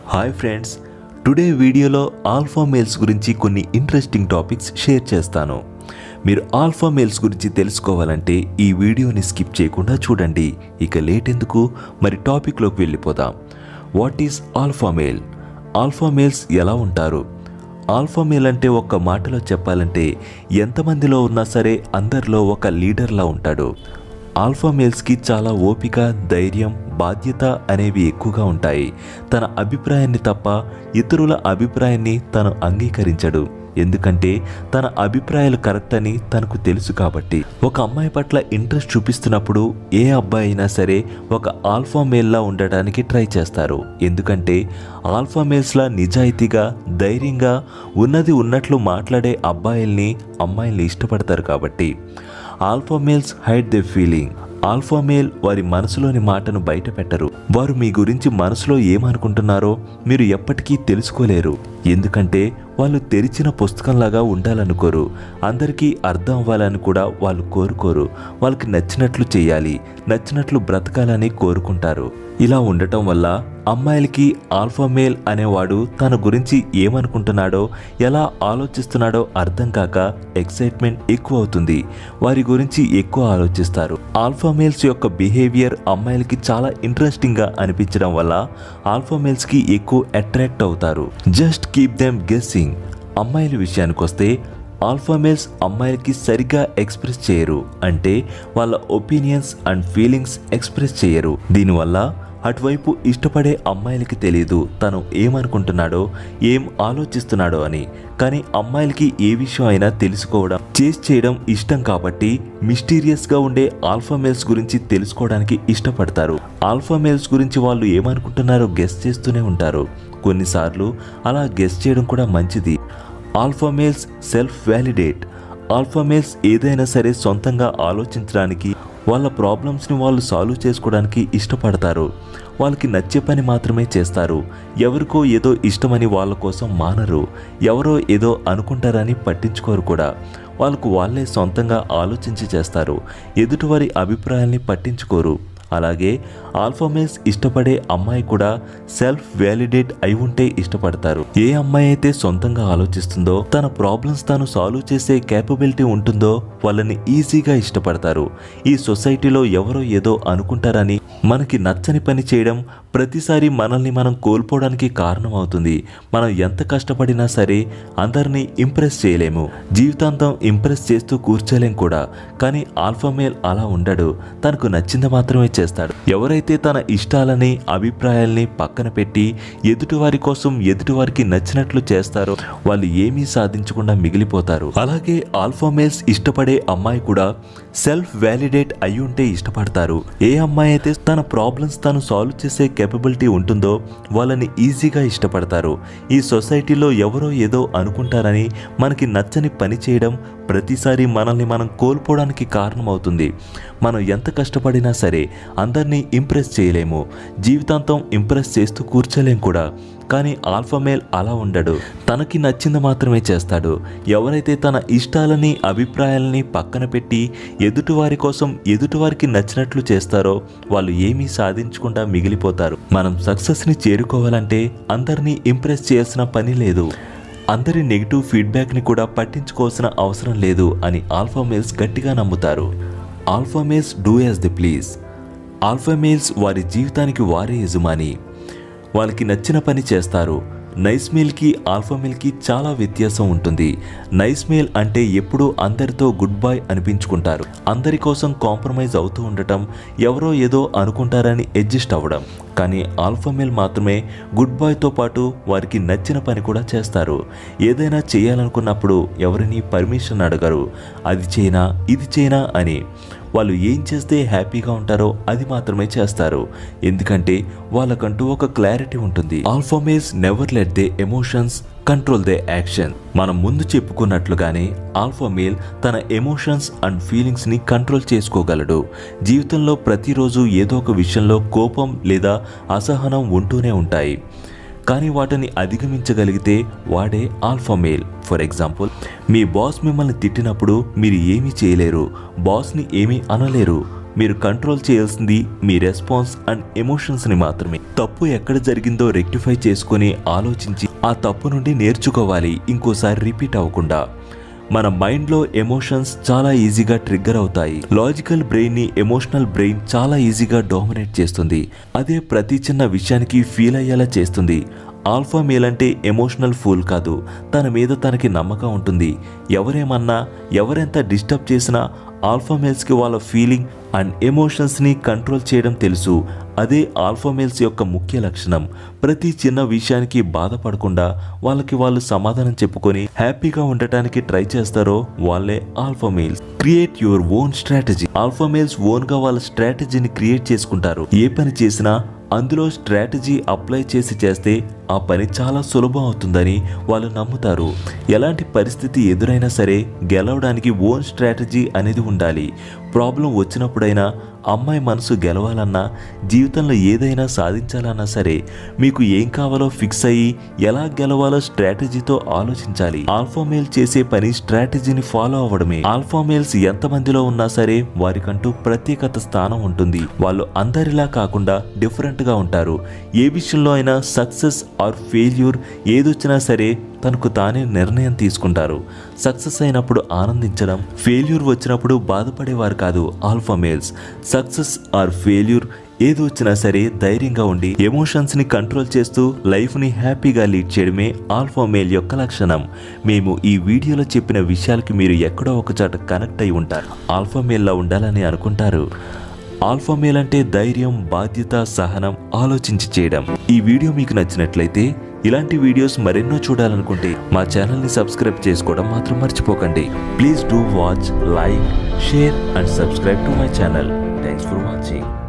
Hi friends, today వీడియోలో alpha males గురించి కొన్ని ఇంట్రెస్టింగ్ టాపిక్స్ షేర్ చేస్తాను. మీరు ఆల్ఫా మేల్స్ గురించి తెలుసుకోవాలంటే ఈ వీడియోని స్కిప్ చేయకుండా చూడండి. ఇక లేట్ ఎందుకు, మరి టాపిక్లోకి వెళ్ళిపోదాం. What is alpha male? Alpha males ఎలా ఉంటారు? ఆల్ఫా మేల్ అంటే ఒక్క మాటలో చెప్పాలంటే ఎంతమందిలో ఉన్నా సరే అందరిలో ఒక లీడర్లా ఉంటాడు. ఆల్ఫా మేల్స్కి చాలా ఓపిక, ధైర్యం, బాధ్యత అనేవి ఎక్కువగా ఉంటాయి. తన అభిప్రాయాన్ని తప్ప ఇతరుల అభిప్రాయాన్ని తను అంగీకరించడు. ఎందుకంటే తన అభిప్రాయాలు కరెక్ట్ అని తనకు తెలుసు కాబట్టి. ఒక అమ్మాయి పట్ల ఇంట్రెస్ట్ చూపిస్తున్నప్పుడు ఏ అబ్బాయి అయినా సరే ఒక ఆల్ఫా మేల్లా ఉండడానికి ట్రై చేస్తారు. ఎందుకంటే ఆల్ఫా మేల్స్లా నిజాయితీగా, ధైర్యంగా ఉన్నది ఉన్నట్లు మాట్లాడే అబ్బాయిల్ని, అమ్మాయిల్ని ఇష్టపడతారు కాబట్టి. Alpha males hide they feeling. Alpha male వారి మనసులోని మాటను బయట పెట్టరు. వారు మీ గురించి మనసులో ఏమనుకుంటున్నారో మీరు ఎప్పటికీ తెలుసుకోలేరు. ఎందుకంటే వాళ్ళు తెరిచిన పుస్తకంలాగా ఉండాలనుకోరు. అందరికీ అర్థం అవ్వాలని కూడా వాళ్ళు కోరుకోరు. వాళ్ళకి నచ్చినట్లు చేయాలి, నచ్చినట్లు బ్రతకాలని కోరుకుంటారు. ఇలా ఉండటం వల్ల అమ్మాయిలకి ఆల్ఫా మేల్ అనేవాడు తన గురించి ఏమనుకుంటున్నాడో, ఎలా ఆలోచిస్తున్నాడో అర్థం కాక ఎక్సైట్మెంట్ ఎక్కువ అవుతుంది. వారి గురించి ఎక్కువ ఆలోచిస్తారు. ఆల్ఫా మేల్స్ యొక్క బిహేవియర్ అమ్మాయిలకి చాలా ఇంట్రెస్టింగ్గా అనిపించడం వల్ల ఆల్ఫా మేల్స్కి ఎక్కువ అట్రాక్ట్ అవుతారు. Just keep them guessing. అమ్మాయిల విషయానికి వస్తే ఆల్ఫా మేల్స్ అమ్మాయిలకి సరిగ్గా ఎక్స్ప్రెస్ చేయరు. అంటే వాళ్ళ ఒపీనియన్స్ అండ్ ఫీలింగ్స్ ఎక్స్ప్రెస్ చేయరు. దీనివల్ల అటువైపు ఇష్టపడే అమ్మాయిలకి తెలియదు తను ఏమనుకుంటున్నాడో, ఏం ఆలోచిస్తున్నాడో అని. కానీ అమ్మాయిలకి ఏ విషయం అయినా తెలుసుకోవడం, చేసి చేయడం ఇష్టం కాబట్టి మిస్టీరియస్గా ఉండే ఆల్ఫా మేల్స్ గురించి తెలుసుకోవడానికి ఇష్టపడతారు. ఆల్ఫా మేల్స్ గురించి వాళ్ళు ఏమనుకుంటున్నారో గెస్ చేస్తూనే ఉంటారు. కొన్నిసార్లు అలా గెస్ చేయడం కూడా మంచిది. Alpha males self validate. Alpha males ఏదైనా సరే సొంతంగా ఆలోచించడానికి, వాళ్ళ ప్రాబ్లమ్స్ని వాళ్ళు సాల్వ్ చేసుకోవడానికి ఇష్టపడతారు. వాళ్ళకి నచ్చే పని మాత్రమే చేస్తారు. ఎవరికో ఏదో ఇష్టమని వాళ్ళ కోసం మానరు. ఎవరో ఏదో అనుకుంటారని పట్టించుకోరు కూడా. వాళ్ళకు వాళ్ళే సొంతంగా ఆలోచించి చేస్తారు. ఎదుటివారి అభిప్రాయాల్ని పట్టించుకోరు. అలాగే ఆల్ఫా మేల్స్ ఇష్టపడే అమ్మాయి కూడా సెల్ఫ్ వ్యాలిడేట్ అయి ఉంటే ఇష్టపడతారు. ఏ అమ్మాయి అయితే సొంతంగా ఆలోచిస్తుందో, తన ప్రాబ్లమ్స్ తాను సాల్వ్ చేసే కేపబిలిటీ ఉంటుందో వాళ్ళని ఈజీగా ఇష్టపడతారు. ఈ సొసైటీలో ఎవరో ఏదో అనుకుంటారని మనకి నచ్చని పని చేయడం ప్రతిసారి మనల్ని మనం కోల్పోవడానికి కారణమవుతుంది. మనం ఎంత కష్టపడినా సరే అందరినీ ఇంప్రెస్ చేయలేము. జీవితాంతం ఇంప్రెస్ చేస్తూ కూర్చోలేం కూడా. కానీ ఆల్ఫా మేల్ అలా ఉండడు. తనకు నచ్చింది మాత్రమే చేస్తాడు. ఎవరైతే తన ఇష్టాలని, అభిప్రాయాల్ని పక్కన పెట్టి ఎదుటివారి కోసం, ఎదుటివారికి నచ్చినట్లు చేస్తారో వాళ్ళు ఏమీ సాధించకుండా మిగిలిపోతారు. అలాగే ఆల్ఫా మేల్స్ ఇష్టపడే అమ్మాయి కూడా సెల్ఫ్ వ్యాలిడేట్ అయి ఉంటే ఇష్టపడతారు. ఏ అమ్మాయి అయితే తన ప్రాబ్లమ్స్ తాను సాల్వ్ చేసే కేపబిలిటీ ఉంటుందో వాళ్ళని ఈజీగా ఇష్టపడతారు. ఈ సొసైటీలో ఎవరో ఏదో అనుకుంటారని మనకి నచ్చని పని చేయడం ప్రతిసారి మనల్ని మనం కోల్పోవడానికి కారణమవుతుంది. మనం ఎంత కష్టపడినా సరే అందరినీ ఇంప్రెస్ చేయలేము. జీవితాంతం ఇంప్రెస్ చేస్తూ కూర్చోలేం కూడా. కానీ ఆల్ఫా మేల్ అలా ఉండడు. తనకి నచ్చింది మాత్రమే చేస్తాడు. ఎవరైతే తన ఇష్టాలని, అభిప్రాయాలని పక్కన పెట్టి ఎదుటివారి కోసం, ఎదుటివారికి నచ్చినట్లు చేస్తారో వాళ్ళు ఏమీ సాధించకుండా మిగిలిపోతారు. మనం సక్సెస్ని చేరుకోవాలంటే అందరినీ ఇంప్రెస్ చేయాల్సిన పని లేదు. అందరి నెగిటివ్ ఫీడ్బ్యాక్ని కూడా పట్టించుకోవాల్సిన అవసరం లేదు అని ఆల్ఫా మేల్స్ గట్టిగా నమ్ముతారు. Alpha males do as the please. Alpha males వారి జీవితానికి వారే యజమాని. వాళ్ళకి నచ్చిన పని చేస్తారు. నైస్ మేల్కి ఆల్ఫా మేల్కి చాలా వ్యత్యాసం ఉంటుంది. నైస్ మేల్ అంటే ఎప్పుడూ అందరితో గుడ్ బాయ్ అనిపించుకుంటారు. అందరి కోసం కాంప్రమైజ్ అవుతూ ఉండటం, ఎవరో ఏదో అనుకుంటారని అడ్జస్ట్ అవ్వడం. కానీ ఆల్ఫా మేల్ మాత్రమే గుడ్ బాయ్తో పాటు వారికి నచ్చిన పని కూడా చేస్తారు. ఏదైనా చేయాలనుకున్నప్పుడు ఎవరిని పర్మిషన్ అడగరు. అది చేయనా, ఇది చేయనా అని. వాళ్ళు ఏం చేస్తే హ్యాపీగా ఉంటారో అది మాత్రమే చేస్తారు. ఎందుకంటే వాళ్ళకంటూ ఒక క్లారిటీ ఉంటుంది. Alpha males never let they emotions control they action. మనం ముందు చెప్పుకున్నట్లుగానే ఆల్ఫా మేల్ తన ఎమోషన్స్ అండ్ ఫీలింగ్స్ని కంట్రోల్ చేసుకోగలడు. జీవితంలో ప్రతిరోజు ఏదో ఒక విషయంలో కోపం లేదా అసహనం ఉంటూనే ఉంటాయి. కానీ వాటిని అధిగమించగలిగితే వాడే alpha male. For example, me boss మిమ్మల్ని తిట్టినప్పుడు మీరు ఏమీ చేయలేరు, బాస్ని ఏమీ అనలేరు. మీరు కంట్రోల్ చేయాల్సింది మీ రెస్పాన్స్ అండ్ ఎమోషన్స్ని మాత్రమే. తప్పు ఎక్కడ జరిగిందో రెక్టిఫై చేసుకొని ఆలోచించి ఆ తప్పు నుండి నేర్చుకోవాలి, ఇంకోసారి రిపీట్ అవ్వకుండా. మన మైండ్లో ఎమోషన్స్ చాలా ఈజీగా ట్రిగ్గర్ అవుతాయి. లాజికల్ బ్రెయిన్ని ఎమోషనల్ బ్రెయిన్ చాలా ఈజీగా డామినేట్ చేస్తుంది. అదే ప్రతి చిన్న విషయానికి ఫీల్ అయ్యేలా చేస్తుంది. ఆల్ఫా మేల్ అంటే ఎమోషనల్ ఫూల్ కాదు, తన మీద తనకి నమ్మకం ఉంటుంది. ఎవరేమన్నా ఎవరెంత డిస్టర్బ్ చేసినా ఆల్ఫా మేల్స్కి వాళ్ళ ఫీలింగ్ అండ్ ఎమోషన్స్ని కంట్రోల్ చేయడం తెలుసు. అదే ఆల్ఫా మేల్స్ యొక్క ముఖ్య లక్షణం. ప్రతి చిన్న విషయానికి బాధపడకుండా వాళ్ళకి వాళ్ళు సమాధానం చెప్పుకొని హ్యాపీగా ఉండటానికి ట్రై చేస్తారో వాళ్ళే alpha males. Create your own strategy. Alpha males ఓన్గా వాళ్ళ స్ట్రాటజీని క్రియేట్ చేసుకుంటారు. ఏ పని చేసినా అందులో స్ట్రాటజీ అప్లై చేస్తే ఆ పని చాలా సులభం అవుతుందని వాళ్ళు నమ్ముతారు. ఎలాంటి పరిస్థితి ఎదురైనా సరే గెలవడానికి ఓన్ స్ట్రాటజీ అనేది ఉండాలి. ప్రాబ్లం వచ్చినప్పుడైనా, అమ్మాయి మనసు గెలవాలన్నా, జీవితంలో ఏదైనా సాధించాలన్నా సరే మీకు ఏం కావాలో ఫిక్స్ అయ్యి ఎలా గెలవాలో స్ట్రాటజీతో ఆలోచించాలి. ఆల్ఫా మేల్ చేసే పని స్ట్రాటజీని ఫాలో అవ్వడమే. ఆల్ఫా మేల్స్ ఎంతమందిలో ఉన్నా సరే వారికంటూ ప్రత్యేకత స్థానం ఉంటుంది. వాళ్ళు అందరిలా కాకుండా డిఫరెంట్గా ఉంటారు. ఏ విషయంలో అయినా సక్సెస్ ఆర్ ఫెయిల్యూర్ ఏదొచ్చినా సరే తనకు తానే నిర్ణయం తీసుకుంటారు. సక్సెస్ అయినప్పుడు ఆనందించడం, ఫెయిల్యూర్ వచ్చినప్పుడు బాధపడేవారు కాదు alpha males. Success or failure ఏది వచ్చినా సరే ధైర్యంగా ఉండి ఎమోషన్స్ని కంట్రోల్ చేస్తూ లైఫ్ని హ్యాపీగా లీడ్ చేయడమే ఆల్ఫా మేల్ యొక్క లక్షణం. మేము ఈ వీడియోలో చెప్పిన విషయాలకి మీరు ఎక్కడో ఒక చోట కనెక్ట్ అయి ఉంటారు. ఆల్ఫా మేల్లా ఉండాలని అనుకుంటారు. ఆల్ఫా మేల్ అంటే ధైర్యం, బాధ్యత, సహనం, ఆలోచించి చేయడం. ఈ వీడియో మీకు నచ్చినట్లయితే, ఇలాంటి వీడియోస్ మరెన్నో చూడాలనుకుంటే మా ఛానల్ని సబ్స్క్రైబ్ చేసుకోవడం మాత్రం మర్చిపోకండి. Please do watch, like, share and subscribe to my channel. Thanks for watching.